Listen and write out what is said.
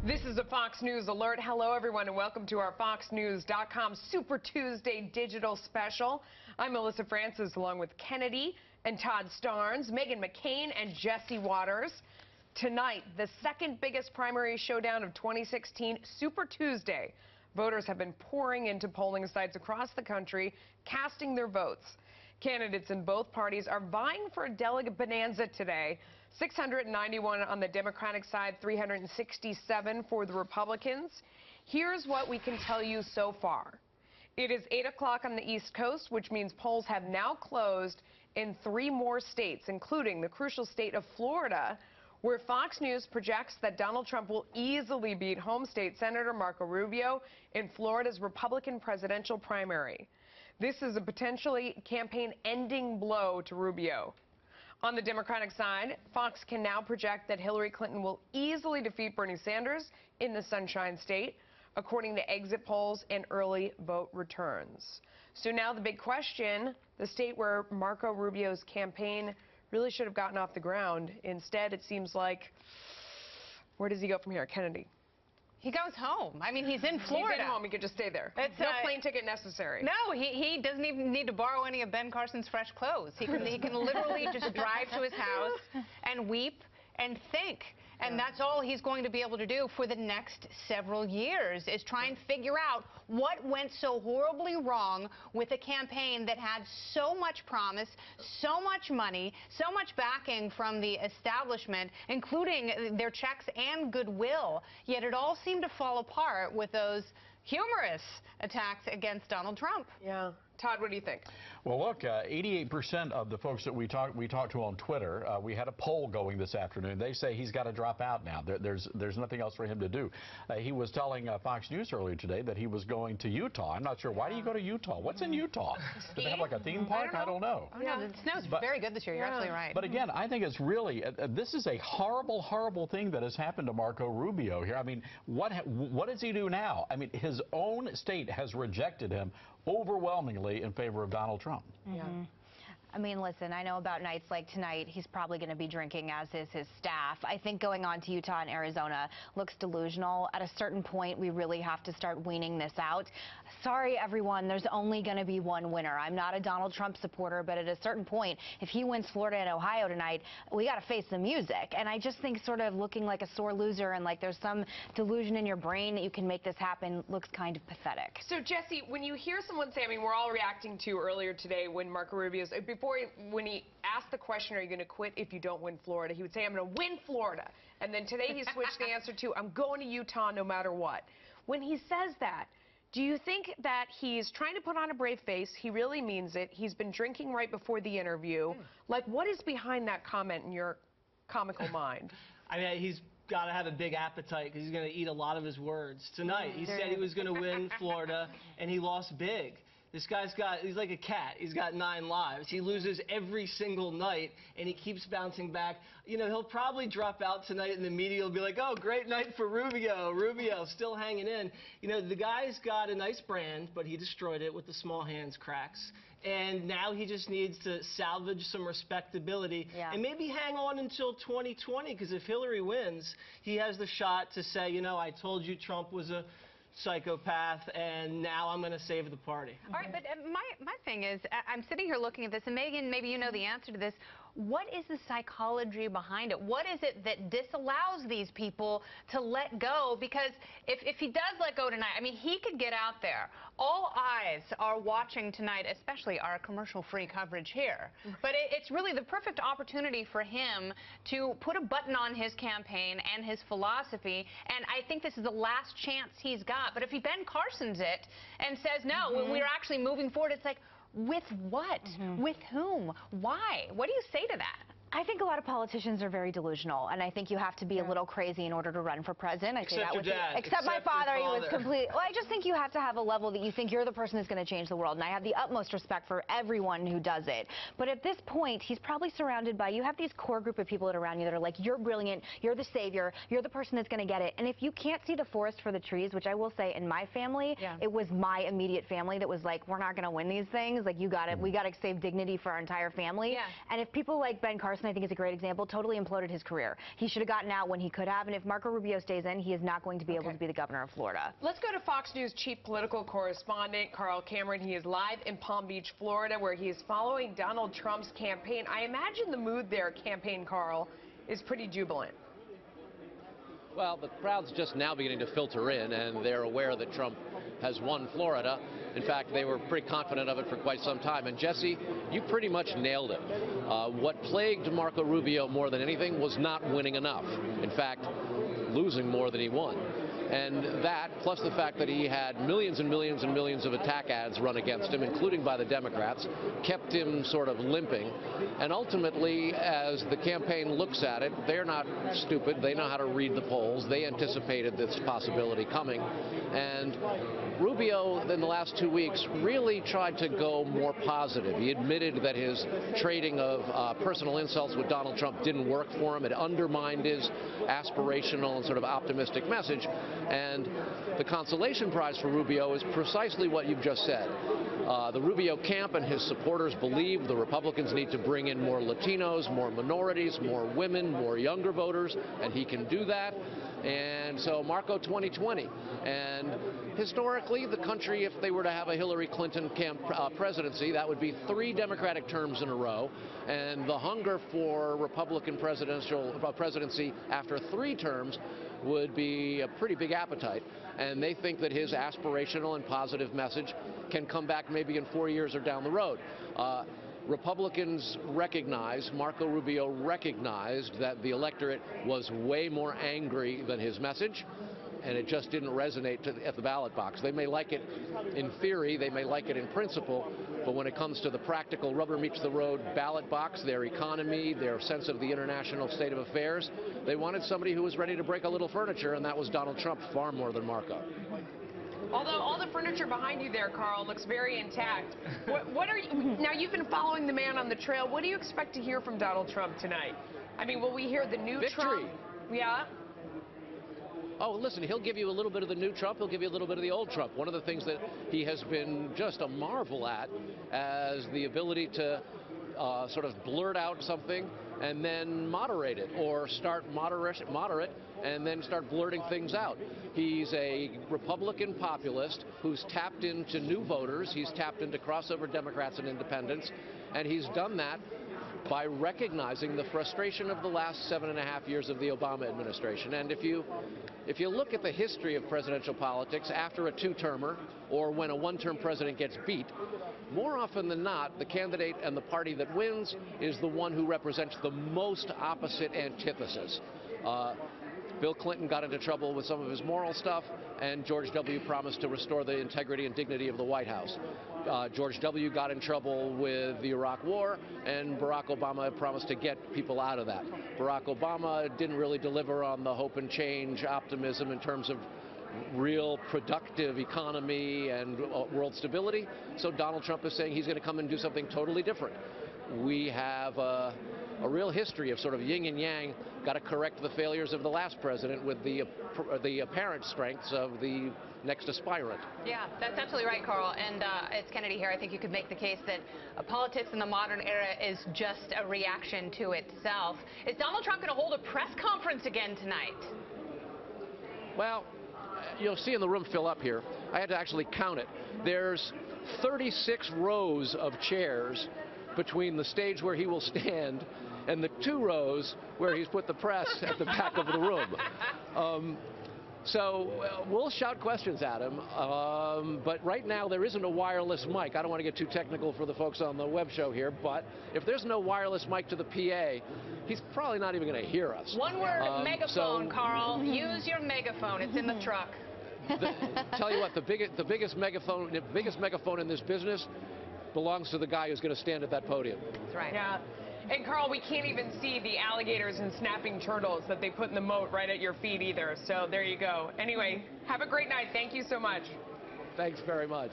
This is a Fox News alert. Hello, everyone, and welcome to our FoxNews.com Super Tuesday digital special. I'm Melissa Francis, along with Kennedy and Todd Starnes, Meghan McCain, and Jesse Waters. Tonight, the second biggest primary showdown of 2016, Super Tuesday. Voters have been pouring into polling sites across the country, casting their votes. Candidates in both parties are vying for a delegate bonanza today. 691 on the Democratic side, 367 for the Republicans. Here's what we can tell you so far. It is 8 o'clock on the East Coast, which means polls have now closed in 3 more states, including the crucial state of Florida, where Fox News projects that Donald Trump will easily beat home state Senator Marco Rubio in Florida's Republican presidential primary. This is a potentially campaign-ending blow to Rubio. On the Democratic side, Fox can now project that Hillary Clinton will easily defeat Bernie Sanders in the Sunshine State, according to exit polls and early vote returns. So now the big question, the state where Marco Rubio's campaign really should have gotten off the ground. Instead, it seems like, where does he go from here? Kennedy. He goes home. I mean, he's in Florida. He's at home. He could just stay there. It's no plane ticket necessary. No, he doesn't even need to borrow any of Ben Carson's fresh clothes. He can literally just drive to his house and weep and think. And that's all he's going to be able to do for the next several years, is try and figure out what went so horribly wrong with a campaign that had so much promise, so much money, so much backing from the establishment, including their checks and goodwill. Yet it all seemed to fall apart with those humorous attacks against Donald Trump. Yeah. Todd, what do you think? Well, look, 88% of the folks that we talked to on Twitter, we had a poll going this afternoon. They say he's got to drop out now. There's nothing else for him to do. He was telling Fox News earlier today that he was going to Utah. I'm not sure. Why do you go to Utah? What's in Utah? Do they have like a theme park? I don't know. Oh, no, the snow's very good this year. You're absolutely right. But again, I think it's really, this is a horrible, horrible thing that has happened to Marco Rubio here. I mean, what does he do now? I mean, his own state has rejected him overwhelmingly in favor of Donald Trump. Yeah. I mean, listen, I know about nights like tonight, he's probably going to be drinking, as is his staff. I think going on to Utah and Arizona looks delusional. At a certain point, we really have to start weaning this out. Sorry, everyone, there's only going to be one winner. I'm not a Donald Trump supporter, but at a certain point, if he wins Florida and Ohio tonight, we got to face the music. And I just think sort of looking like a sore loser and like there's some delusion in your brain that you can make this happen looks kind of pathetic. So, Jesse, when you hear someone say, I mean, we're all reacting to earlier today when Marco Rubio's, when he asked the question, are you going to quit if you don't win Florida, he would say, I'm going to win Florida. And then today he switched the answer to, I'm going to Utah no matter what. When he says that, do you think that he's trying to put on a brave face? He really means it. He's been drinking right before the interview. Like, what is behind that comment in your comical mind? I mean, he's got to have a big appetite because he's going to eat a lot of his words. Tonight, he said he was going to win Florida, and he lost big. This guy's he's like a cat. He's got 9 lives. He loses every single night, and he keeps bouncing back. You know, he'll probably drop out tonight, and the media will be like, oh, great night for Rubio. Rubio still hanging in. You know, the guy's got a nice brand, but he destroyed it with the small hands cracks. And now he just needs to salvage some respectability and maybe hang on until 2020, because if Hillary wins, he has the shot to say, you know, I told you Trump was a psychopath, and now I'm going to save the party. All right, but my thing is, I'm sitting here looking at this, and Megan, maybe you know the answer to this. What is the psychology behind it? What is it that disallows these people to let go? Because if he does let go tonight, I mean, he could get out there. All eyes are watching tonight, especially our commercial-free coverage here. But it's really the perfect opportunity for him to put a button on his campaign and his philosophy, and I think this is the last chance he's got. But if he Ben Carson's it and says, no, we're actually moving forward, it's like, with what? With whom? Why? What do you say to that? I think a lot of politicians are very delusional, and I think you have to be a little crazy in order to run for president. Except your dad. Except my father, he was completely. Well, I just think you have to have a level that you think you're the person who's going to change the world, and I have the utmost respect for everyone who does it. But at this point, he's probably surrounded by, you have these core group of people that are around you that are like, you're brilliant, you're the savior, you're the person that's going to get it. And if you can't see the forest for the trees, which I will say in my family, it was my immediate family that was like, we're not going to win these things. Like, you got it. We got to save dignity for our entire family. And if people like Ben Carson Carson, I think, is a great example, totally imploded his career. He should have gotten out when he could have, and if Marco Rubio stays in, he is not going to be able to be the governor of Florida. Let's go to Fox News chief political correspondent Carl Cameron. He is live in Palm Beach, Florida, where he is following Donald Trump's campaign. I imagine the mood there, campaign Carl, is pretty jubilant. Well, the crowd's just now beginning to filter in, and they're aware that Trump has won Florida. In fact, they were pretty confident of it for quite some time. And Jesse, you pretty much nailed it. What plagued Marco Rubio more than anything was not winning enough. In fact, losing more than he won. And that, plus the fact that he had millions and millions and millions of attack ads run against him, including by the Democrats, kept him sort of limping. And ultimately, as the campaign looks at it, they're not stupid. They know how to read the polls. They anticipated this possibility coming. And Rubio, in the last 2 weeks, really tried to go more positive. He admitted that his trading of personal insults with Donald Trump didn't work for him. It undermined his aspirational and sort of optimistic message. And the consolation prize for Rubio is precisely what you've just said. The Rubio camp and his supporters believe the Republicans need to bring in more Latinos, more minorities, more women, more younger voters, and he can do that. And so Marco 2020. And historically, the country, if they were to have a Hillary Clinton presidency, that would be 3 Democratic terms in a row. And the hunger for Republican presidency after 3 terms would be a pretty big appetite. And they think that his aspirational and positive message can come back maybe in 4 years or down the road. Republicans recognize, Marco Rubio recognized that the electorate was way more angry than his message, and it just didn't resonate at the ballot box. They may like it in theory, they may like it in principle, but when it comes to the practical rubber meets the road ballot box, their economy, their sense of the international state of affairs, they wanted somebody who was ready to break a little furniture, and that was Donald Trump far more than Marco. Although all the furniture behind you there, Carl, looks very intact. What are you, now you've been following the man on the trail. What do you expect to hear from Donald Trump tonight? I mean, will we hear the new Victory. Trump? Yeah. Oh, listen, he'll give you a little bit of the new Trump, he'll give you a little bit of the old Trump. One of the things that he has been just a marvel at as the ability to sort of blurt out something and then moderate it, or start moderate and then start blurting things out. He's a Republican populist who's tapped into new voters, he's tapped into crossover Democrats and independents, and he's done that by recognizing the frustration of the last 7.5 years of the Obama administration. And if you look at the history of presidential politics, after a 2-termer or when a 1-term president gets beat, more often than not, the candidate and the party that wins is the one who represents the most opposite antithesis. Bill Clinton got into trouble with some of his moral stuff, and George W. promised to restore the integrity and dignity of the White House. George W. got in trouble with the Iraq War, and Barack Obama promised to get people out of that. Barack Obama didn't really deliver on the hope and change optimism in terms of real productive economy and world stability. So Donald Trump is saying he's going to come and do something totally different. We have a real history of sort of yin and yang. Got to correct the failures of the last president with the apparent strengths of the next aspirant. Yeah, that's absolutely right, Carl. And it's Kennedy here. I think you could make the case that politics in the modern era is just a reaction to itself. Is Donald Trump going to hold a press conference again tonight? Well, you'll see in the room fill up here. I had to actually count it. There's 36 rows of chairs between the stage where he will stand and the 2 rows where he's put the press at the back of the room. So we'll shout questions at him, but right now there isn't a wireless mic. I don't want to get too technical for the folks on the web show here, but if there's no wireless mic to the PA, he's probably not even going to hear us. One word, megaphone, Carl. Use your megaphone. It's in the truck. Tell you what, the biggest megaphone in this business belongs to the guy who's going to stand at that podium. That's right. Yeah. And Carl, we can't even see the alligators and snapping turtles that they put in the moat right at your feet either. So there you go. Anyway, have a great night. Thank you so much. Thanks very much.